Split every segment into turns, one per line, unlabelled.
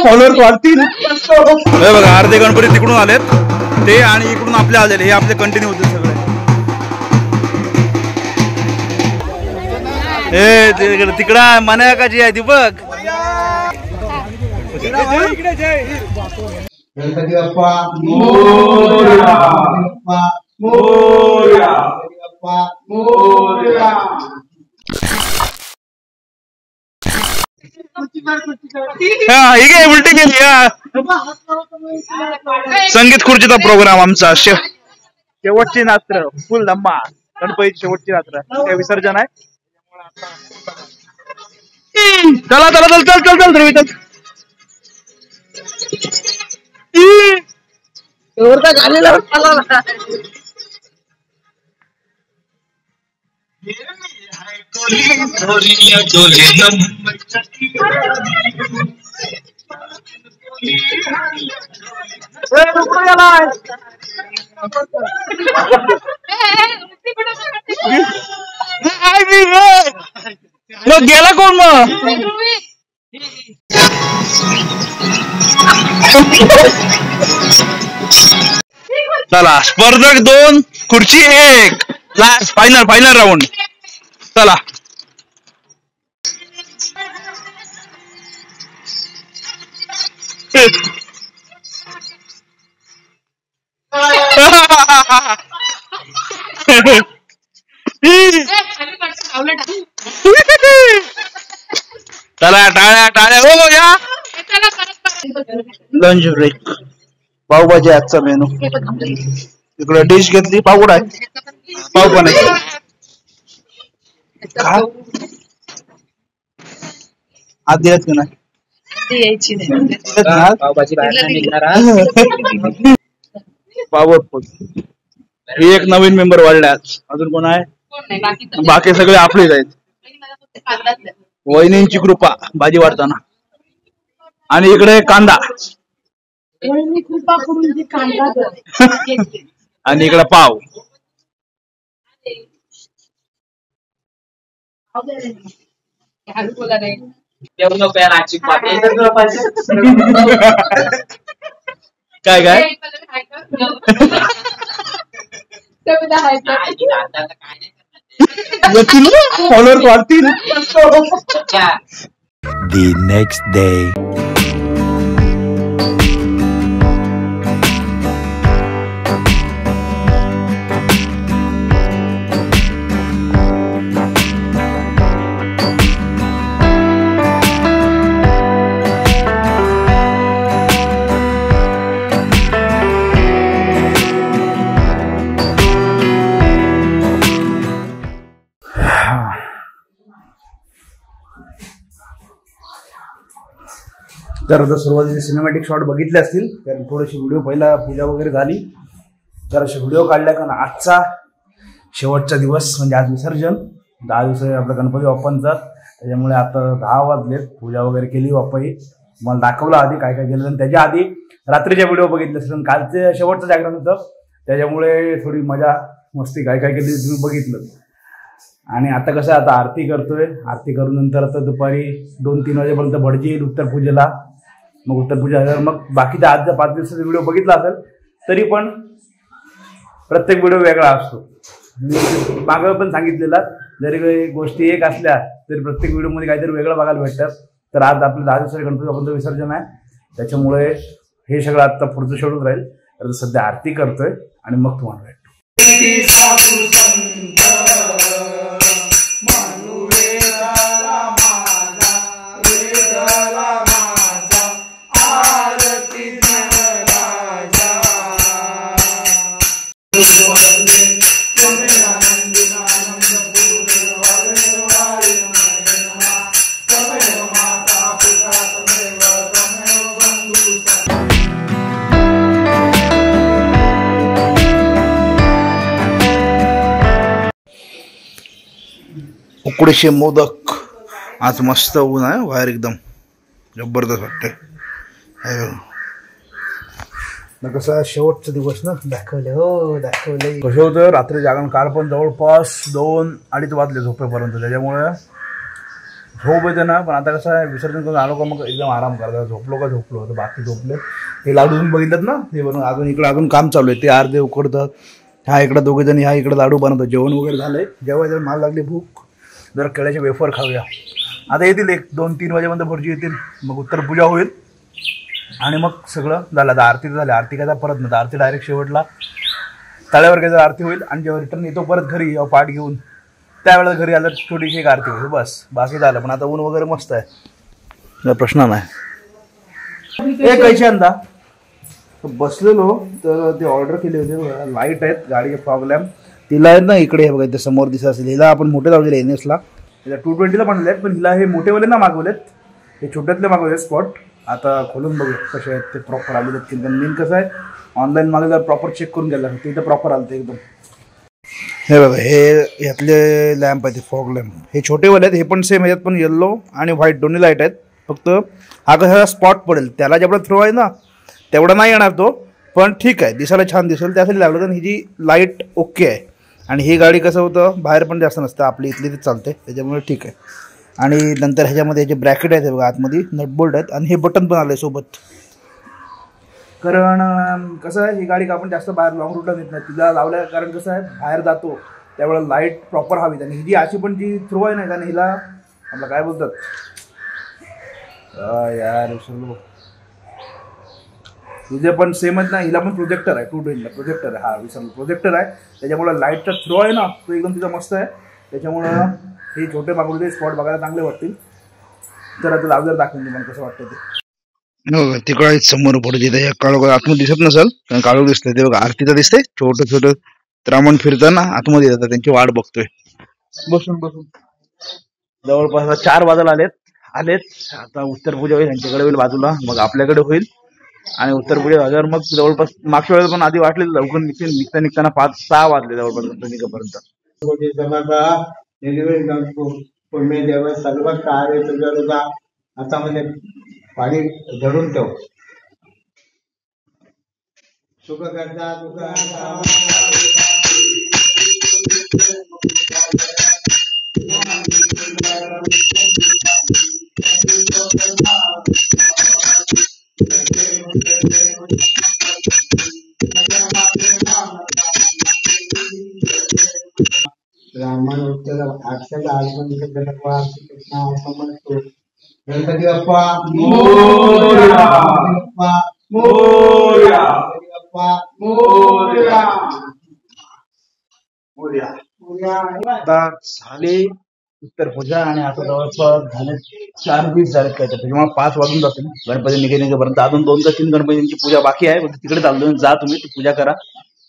Follower वाढतील बघा. अर्धे गणपती तिकडून आलेत ते आणि इकडून आपले आलेले, हे आपले कंटिन्यू होते सगळे. हे तिकडा मनाकाची आहे ती बघ.
गणपती बाप्पा मोरया, मोरया, बाप्पा मोरया.
ही उलटी गेली. संगीत खुर्चीचा प्रोग्राम आमचा शेवटची रात्र, फुल धम्मा. गणपतीची शेवटची रात्र, काय विसर्जन आहे. चला चला चल चल चल चल ध्रुवी चल. मग गेला कोण मग. चला स्पर्धक 2 खुर्ची 1 लास्ट फायनल राऊंड. चला चला टाळ्या टाळ्या हो या. Lunch break. पावभाजी आजचा मेनू. इकडे डिश घेतली, पाव कुठं आहे. पाव पण आहे. आधी येत की नाही ही एक नवीन मेंबर वाढल्या. अजून कोण आहे. बाकी सगळे आपलेच आहेत. वहिनींची कृपा भाजी वाढताना. आणि इकडे कांदा आणि इकडे पाव. काय काय फॉलोअर वाढतील.
The next day.
तर आता सुरुवातीचे सिनेमॅटिक शॉट बघितले असतील, कारण थोडीशी व्हिडिओ पहिला पूजा वगैरे झाली, जराशे व्हिडिओ काढल्या. कारण आजचा शेवटचा दिवस म्हणजे आज विसर्जन. 10 दिवस आहे आपला गणपती बाप्पांचा. त्याच्यामुळे आता 10 वाजलेत. पूजा वगैरे केली बाप्पाही. मला दाखवलं आधी काय काय केलं. त्याच्या आधी रात्रीच्या व्हिडिओ बघितले असतील. कालचे शेवटचं जागरण होतं, त्याच्यामुळे थोडी मजा मस्ती काय काय केली तुम्ही बघितलं. आणि आता कसं आता आरती करतोय. आरती करून नंतर आता दुपारी 2-3 वाजेपर्यंत भटजी येईल उत्तर पूजेला. मग उत्तर पूजा झाल्यावर मग बाकीचा आजचा 5 दिवसाचा व्हिडिओ बघितला असेल तरी पण प्रत्येक व्हिडिओ वेगळा असतो. मी मागं पण सांगितलेला, जरी काही गोष्टी एक असल्या तरी प्रत्येक व्हिडिओमध्ये काहीतरी वेगळं बघायला भेटतं. तर आज आपलं 10 दिवसाचे गणपती बाप्पांचं विसर्जन आहे, त्याच्यामुळे हे सगळं आता पुढचं शेड्यूल राहील. तर सध्या आरती करतोय आणि मग तुम्हाला भेटतो. उकडीचे मोदक. आज मस्त ऊन आहे बाहेर, एकदम जबरदस्त वाटतंय. कसा शेवटचा दिवस ना, दाखवले हो दाखवले. कसं होतं रात्री जागरण, काल पण जवळपास 2-2:30 वाजले झोपेपर्यंत. त्याच्यामुळे झोप येते ना. पण आता कसं आहे, विसर्जन करून आलो का मग एकदम आराम करतात. झोपलो तर बाकी झोपले. हे लाडू तुम्ही बघितलं ना, हे बनवून अजून इकडे अजून काम चालू आहे. ते अर्धे उकडतात, ह्या इकडे दोघे जण ह्या इकडे लाडू बनवतात. जेवण वगैरे झालंय. जेव्हा मला लागली भूक, जरा केळ्याचे वेफर खाऊया. आता येतील 1-2-3 वाजेपर्यंत भटजी येतील. मग उत्तर पूजा होईल आणि मग सगळं झालं. आता आरती झाली. आरती काय परत नव्हतं, आरती डायरेक्ट शेवटला तळ्यावर काय आरती होईल. आणि जेव्हा रिटर्न येतो परत घरी पाठ घेऊन, त्यावेळेला घरी आलं थोडीशी एक आरती होईल, बस बाकी झालं. पण आता ऊन वगैरे मस्त आहे, प्रश्न नाही. हे कैसे अंदा बसलेलो तर ते ऑर्डर केले होते. लाईट आहेत, गाडीचे फॉग लॅम्प तिला आहेत ना इकडे. हे बघा इथे समोर दिसत असेल. हिला आपण मोठे लावलेले एनएसला, हिला 220ला बनले आहेत. पण हिला हे मोठेवाले ना मागवलेत, हे छोट्यातले मागवले स्पॉट. आता खोलून बघू कसे आहेत ते, प्रॉपर आलेले आहेत की. मेन कसं आहे, ऑनलाईन मागवल्यावर प्रॉपर चेक करून घ्यायला लागतं. इथं प्रॉपर आलं ते एकदम. हे बघा हे यातले लॅम्प आहेत, फॉग लॅम्प. हे छोटेवाले आहेत, हे पण सेम ह्याच्यात पण येल्लो आणि व्हाईट दोन्ही लाईट आहेत. फक्त हा कसा स्पॉट पडेल, त्याला जेवढा थ्रो आहे ना तेवढा नाही येणार तो, पण ठीक आहे, दिसायला छान दिसेल त्यासाठी लागलं. तर ही जी लाईट ओके आहे. आणि ही गाडी कसं होतं, बाहेर पण जास्त नसतं, आपली इथली ते चालते, त्याच्यामुळे ठीक आहे. आणि नंतर ह्याच्यामध्ये ह्याचे ब्रॅकेट आहेत, हे बघा आतमध्ये नटबोल्ट आहेत. आणि हे बटन पण आलं आहे सोबत. कारण कसं आहे, ही गाडी का आपण जास्त बाहेर लॉंग रूटला नेत नाही, तिला लावल्या. कारण कसं आहे, बाहेर जातो त्यावेळेला लाईट प्रॉपर हवी. आणि ही जी अशी पण जी थ्रो आहे ना, कारण हिला आपलं काय बोलतात यार विसरलो, तुझे पण सेमच ना, हिला पण प्रोजेक्टर आहे. 220ला प्रोजेक्टर आहे. हा विसरलो, प्रोजेक्टर आहे. त्याच्यामुळे लाईटचा थ्रो आहे ना तो एकदम तिचा मस्त आहे. त्याच्यामुळं हे छोटे मागवले स्पॉट बघायला चांगले वाटतील. तर आता लावल्यावर दाखवून तुम्हाला कसं वाटतं ते. तिकडे समोर पुढे तिथे काळोख आतमध्ये दिसत नसेल, कारण काळोख दिसतंय ते बघा. आरतीचं दिसतंय छोटं छोटं त्रामण फिरताना आतमध्ये येतात, त्यांची वाट बघतोय बसून. जवळपास 4 वाजायला आलेत. आता उत्तर पूजा होईल, त्यांच्याकडे होईल बाजूला, मग आपल्याकडे होईल. आणि उत्तर पूजा झाल्यावर मग जवळपास मागच्या वेळेला पण आधी वाटले लवकर निघताना 5-6 वाजले जवळपास निघेपर्यंत.
सर्व कार्य तुझ्या हातामध्ये पाणी धरून ठेव. सुख करता ब्राह्मण उत्तर अक्षर गणपती बाप्पा मोरया, मोरया, मोरया, मोरया.
आता झाले उत्तर पूजा आणि आता जवळपास झाले 4:20 झालेत काय, त्याच्यामुळे 5 वाजून जातील गणपती निघेपर्यंत. अजून 2 ते 3 गणपतींची पूजा बाकी आहे. तिकडे चाललो, जा तुम्ही पूजा करा.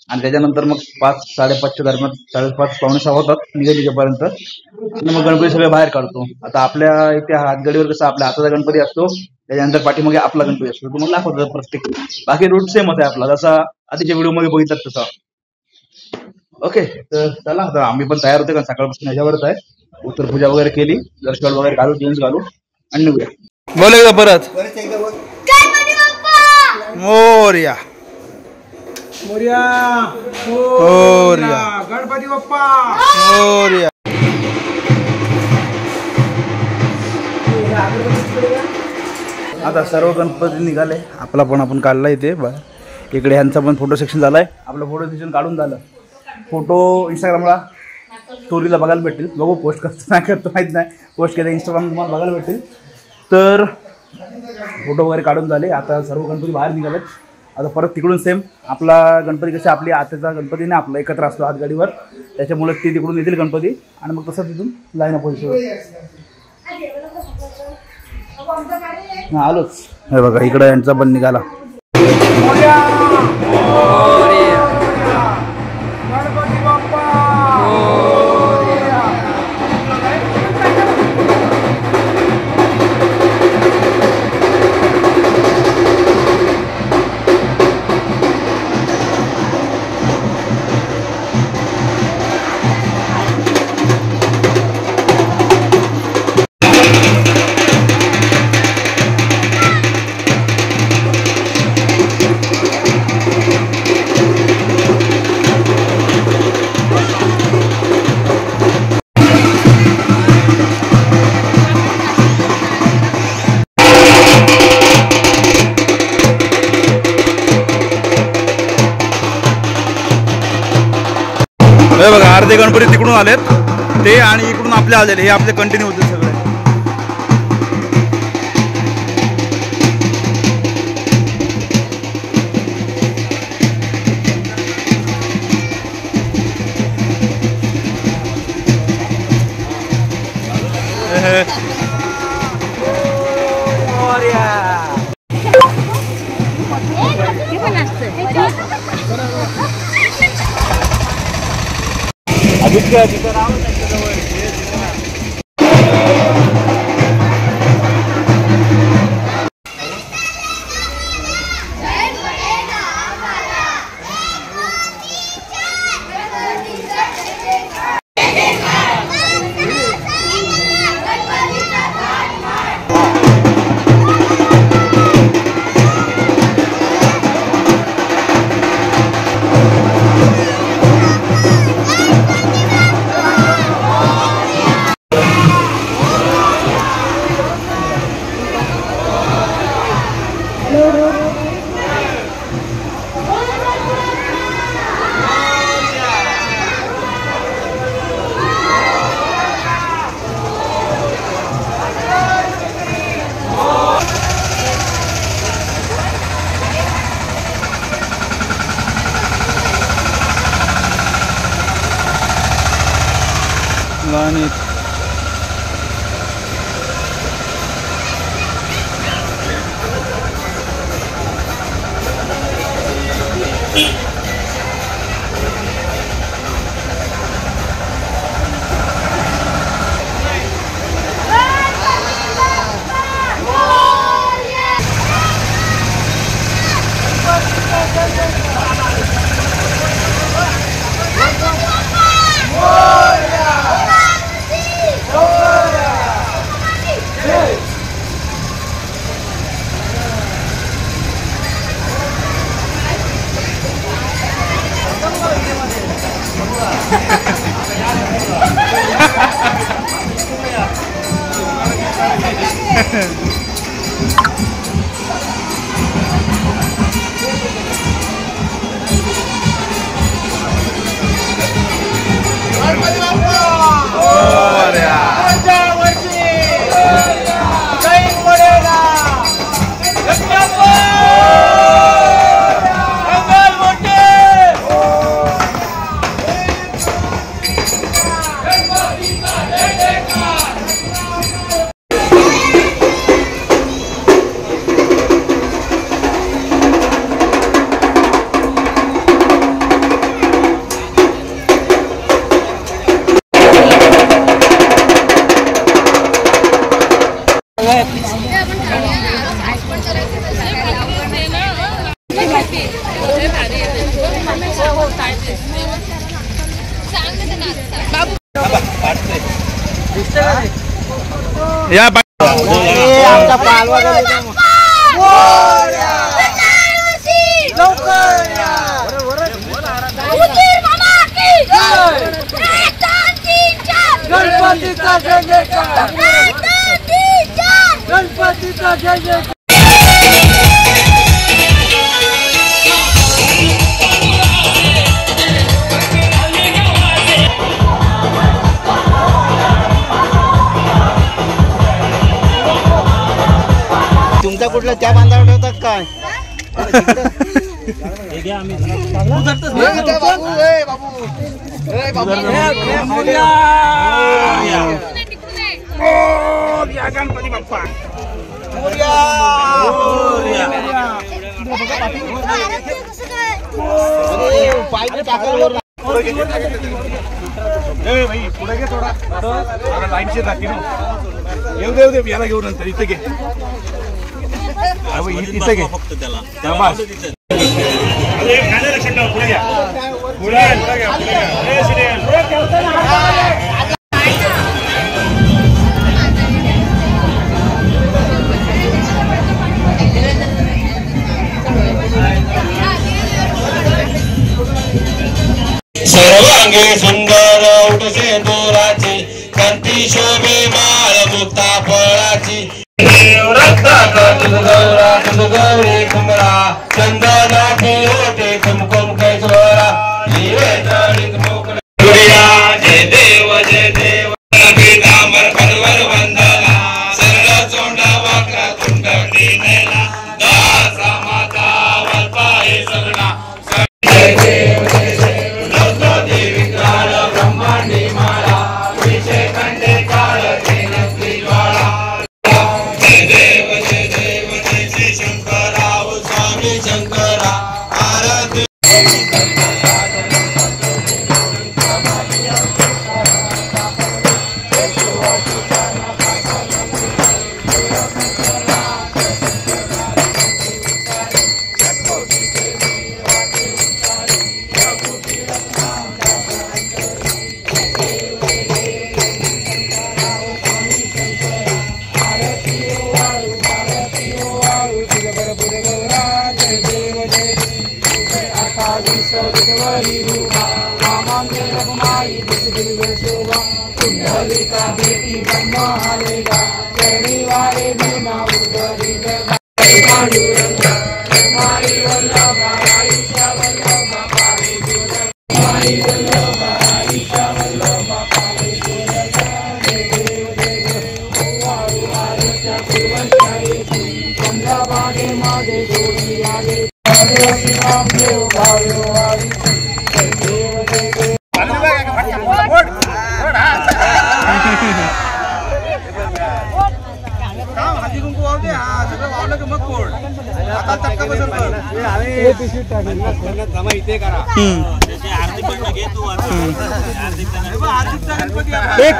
आणि त्याच्यानंतर मग 5-5:30च्या दरम्यान 5:30-5:45 होतात निघेपर्यंत. आणि मग गणपती सगळे बाहेर काढतो. आता आपल्या इथे हातगडीवर कसं आपल्या हाताचा गणपती असतो, त्याच्यानंतर पाठीमागे आपला गणपती असतो, तो मग दाखवतो प्रत्येक. बाकी रूट सेमच आहे आपला, जसा आधीच्या व्हिडिओ मध्ये बघितलात तसा. ओके, तर चला आता आम्ही पण तयार होतो, कारण सकाळपासून ह्याच्यावरच आहे. उत्तर पूजा वगैरे केली, दर्शन वगैरे घालू, जीन्स घालू आणि निघूया. बोल का परत मोरया,
मोरया, मोरया, गणपती बाप्पा
मोरया. आता सर्व गणपती निघाले, आपला पण आपण काढला इथे. इकडे ह्यांचा पण फोटो सेक्शन झालाय. आपलं फोटो सेक्शन काढून झालं. फोटो इंस्टाग्रामला स्टोरीला बघायला भेटतील. बघू पोस्ट करतो नाही करतो माहीत नाही. पोस्ट केलं इंस्टाग्राम तुम्हाला बघायला भेटतील. तर फोटो वगैरे काढून झाले. आता सर्व गणपती बाहेर निघालेत. आता परत तिकडून सेम आपला गणपती कसे आपली आत्याचा गणपती नाही आपला एकत्र असतो हातगाडीवर, त्याच्यामुळे ते तिकडून येतील गणपती. आणि मग तसं तिथून लाईन अप होईल. आलोच. हे बघा इकडं यांचा पण निघाला. तिकडून आलेत ते आणि इकडून आपले आलेले, हे आपले कंटिन्यू होते सगळे. या
आमचा पालवा गणपतीचा जय जयकार, गणपतीचा जय जयकार. तुमचा कुठला त्या बांधावर ठेवतात काय?
गणपती बाप्पा पुढे घे थोडा लाईनशी राखी येऊ दे याला घेऊन नंतर इथे घे इथे घे फक्त त्याला
सर्वांगे सुंदर उठ सेंदुराची कांती शोभे माळ मुक्ता फळाची गौरा गौरी कुमरा चंदना होते कुमकुम कैसोरा जय देव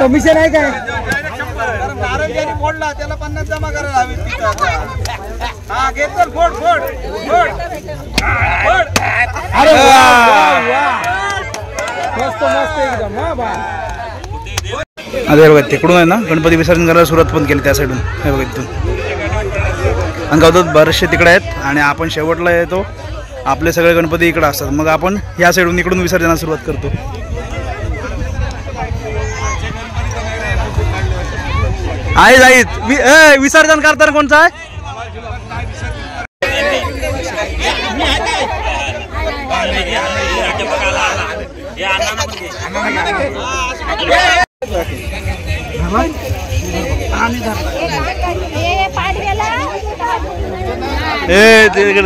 कमिशन आहे काय
नारंगी फोडला त्याला 50 जमा करायला हवी हा घेतल फोड फोड फोड
अरे मस्त मस्त एकदम हा बा अरे बघा तिकडून आहे ना गणपती विसर्जन करायला सुरुवात पण केली त्या साईडून हे बघा इथून आणि गावात बरेचसे तिकडे आहेत आणि आपण शेवटला येतो आपले सगळे गणपती इकडे असतात मग आपण ह्या साईडून इकडून विसर्जनाला सुरुवात करतो आहे जाईत विसर्जन करताना कोणचा आहे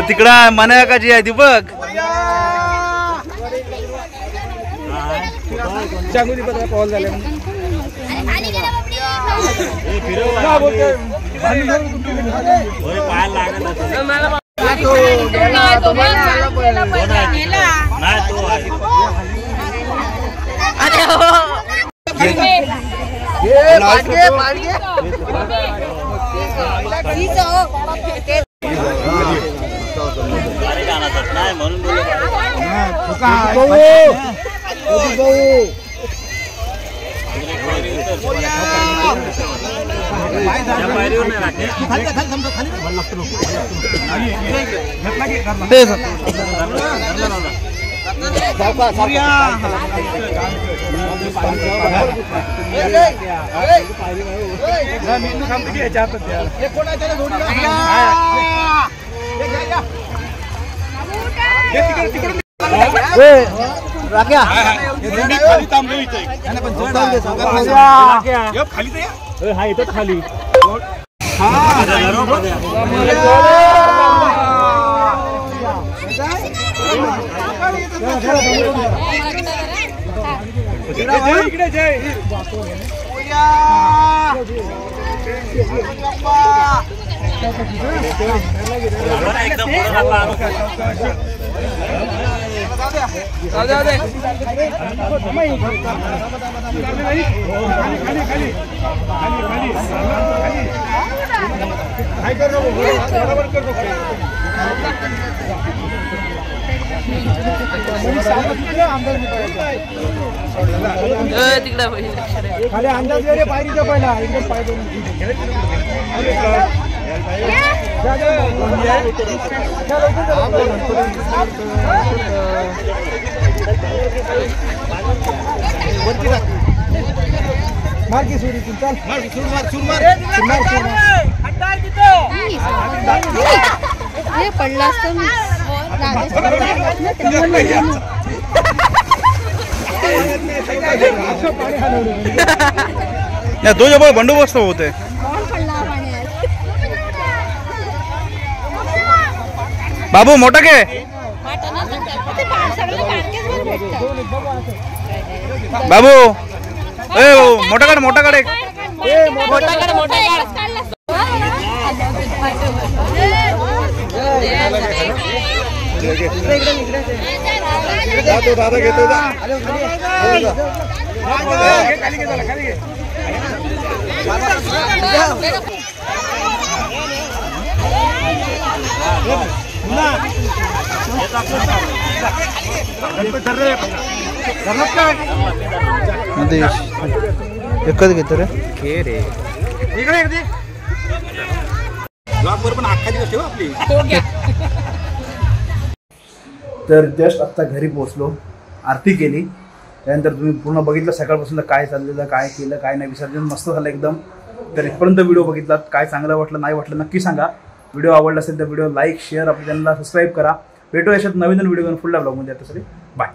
तिकडा मनाकाची आहे ती बघ पाऊल झाले खाली खाली अंदाज रे पायरीचा पहिला एकदम पाय मार की सुरी चल मार सुर मार सुर मार हटाय तिथं
हे पडला असतं मी
तुझ्या बळ बंदोबस्त होते बाबू मोठा के बाबू ए मोठा काढ मोठा काढ दादा घेतो एकच घेतो रे
पण अख्खा दिवस ठेव आपली.
तर जस्ट आत्ता घरी पोहोचलो, आरती केली, त्यानंतर तुम्ही पूर्ण बघितलं सकाळपासून काय चाललेलं, काय केलं काय नाही. विसर्जन मस्त झालं एकदम. तर इथपर्यंत व्हिडिओ बघितलात, काय चांगलं वाटलं नाही वाटलं नक्की सांगा. व्हिडिओ आवडला असेल तर व्हिडिओ लाईक शेअर, आपल्या चॅनलला सबस्क्राईब करा. भेटू अशात नवीन व्हिडिओ घेऊन पुढल्या ब्लॉगमध्ये. आता सगळे बाय.